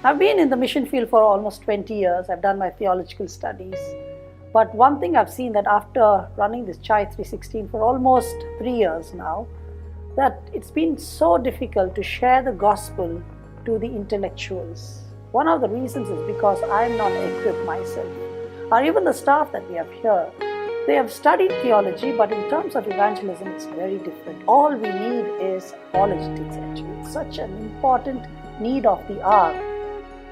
I've been in the mission field for almost 20 years. I've done my theological studies. But one thing I've seen that after running this Chai 316 for almost 3 years now, that it's been so difficult to share the gospel to the intellectuals. One of the reasons is because I'm not equipped myself, or even the staff that we have here. They have studied theology, but in terms of evangelism, it's very different. All we need is apologetics, actually. It's such an important need of the hour.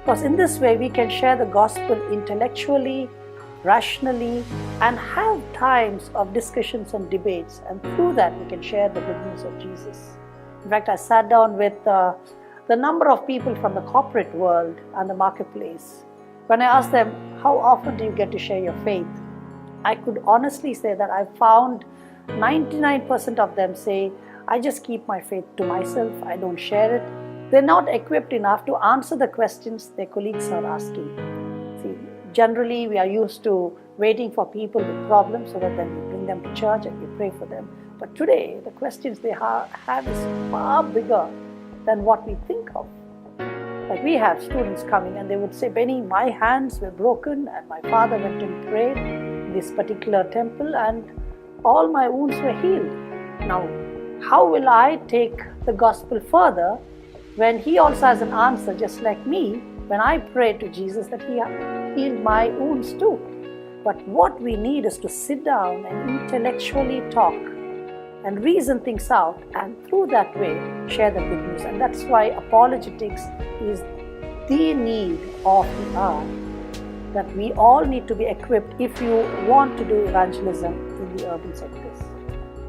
Because in this way, we can share the gospel intellectually, rationally, and have times of discussions and debates. And through that, we can share the good news of Jesus. In fact, I sat down with the number of people from the corporate world and the marketplace. When I asked them, how often do you get to share your faith? I could honestly say that I found 99% of them say, I just keep my faith to myself, I don't share it. They're not equipped enough to answer the questions their colleagues are asking. See, generally we are used to waiting for people with problems so that then we bring them to church and we pray for them. But today, the questions they have is far bigger than what we think of. Like we have students coming and they would say, Benny, my hands were broken and my father went and prayed in this particular temple and all my wounds were healed. Now, how will I take the gospel further when he also has an answer just like me when I prayed to Jesus that he healed my wounds too? But what we need is to sit down and intellectually talk and reason things out, and through that way share the good news. And that's why apologetics is the need of the hour, that we all need to be equipped if you want to do evangelism in the urban sectors.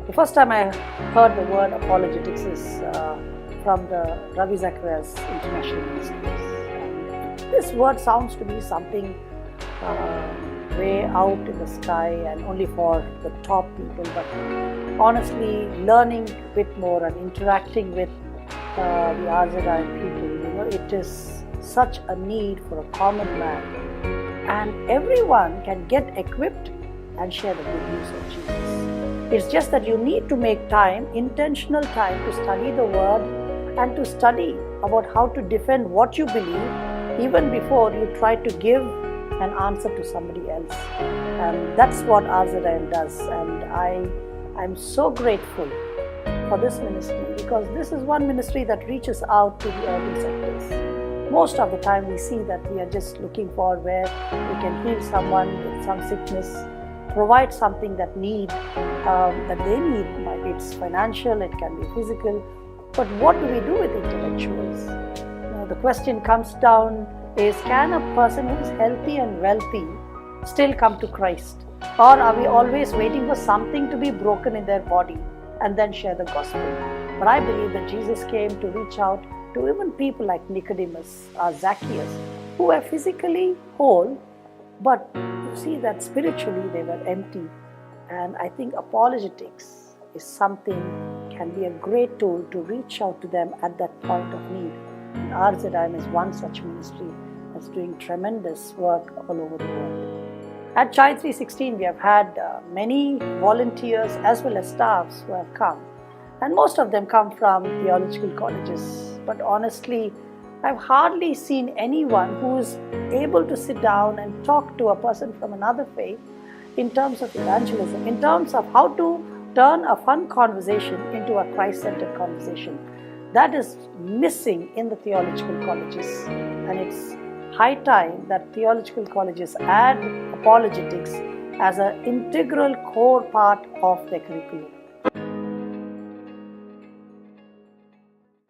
The first time I heard the word apologetics is from the Ravi Zacharias International Ministries. This word sounds to me something way out in the sky and only for the top people, but honestly, learning a bit more and interacting with the RZI people, it is such a need for a common man. And everyone can get equipped and share the good news of Jesus. It's just that you need to make time, intentional time, to study the Word and to study about how to defend what you believe even before you try to give an answer to somebody else. And that's what RZIL does. And I'm so grateful for this ministry, because this is one ministry that reaches out to the urban sectors. Most of the time we see that we are just looking for where we can heal someone with some sickness, provide something that they need. Maybe it's financial, it can be physical. But what do we do with intellectuals? The question comes down is, can a person who is healthy and wealthy still come to Christ? Or are we always waiting for something to be broken in their body and then share the gospel? But I believe that Jesus came to reach out to even people like Nicodemus or Zacchaeus, who were physically whole, but you see that spiritually they were empty. And I think apologetics is something, can be a great tool to reach out to them at that point of need. And RZIM is one such ministry that's doing tremendous work all over the world. At Chai 316, we have had many volunteers as well as staffs who have come. And most of them come from theological colleges. But honestly, I've hardly seen anyone who's able to sit down and talk to a person from another faith in terms of evangelism, in terms of how to turn a fun conversation into a Christ-centered conversation. That is missing in the theological colleges. And it's high time that theological colleges add apologetics as an integral core part of their curriculum.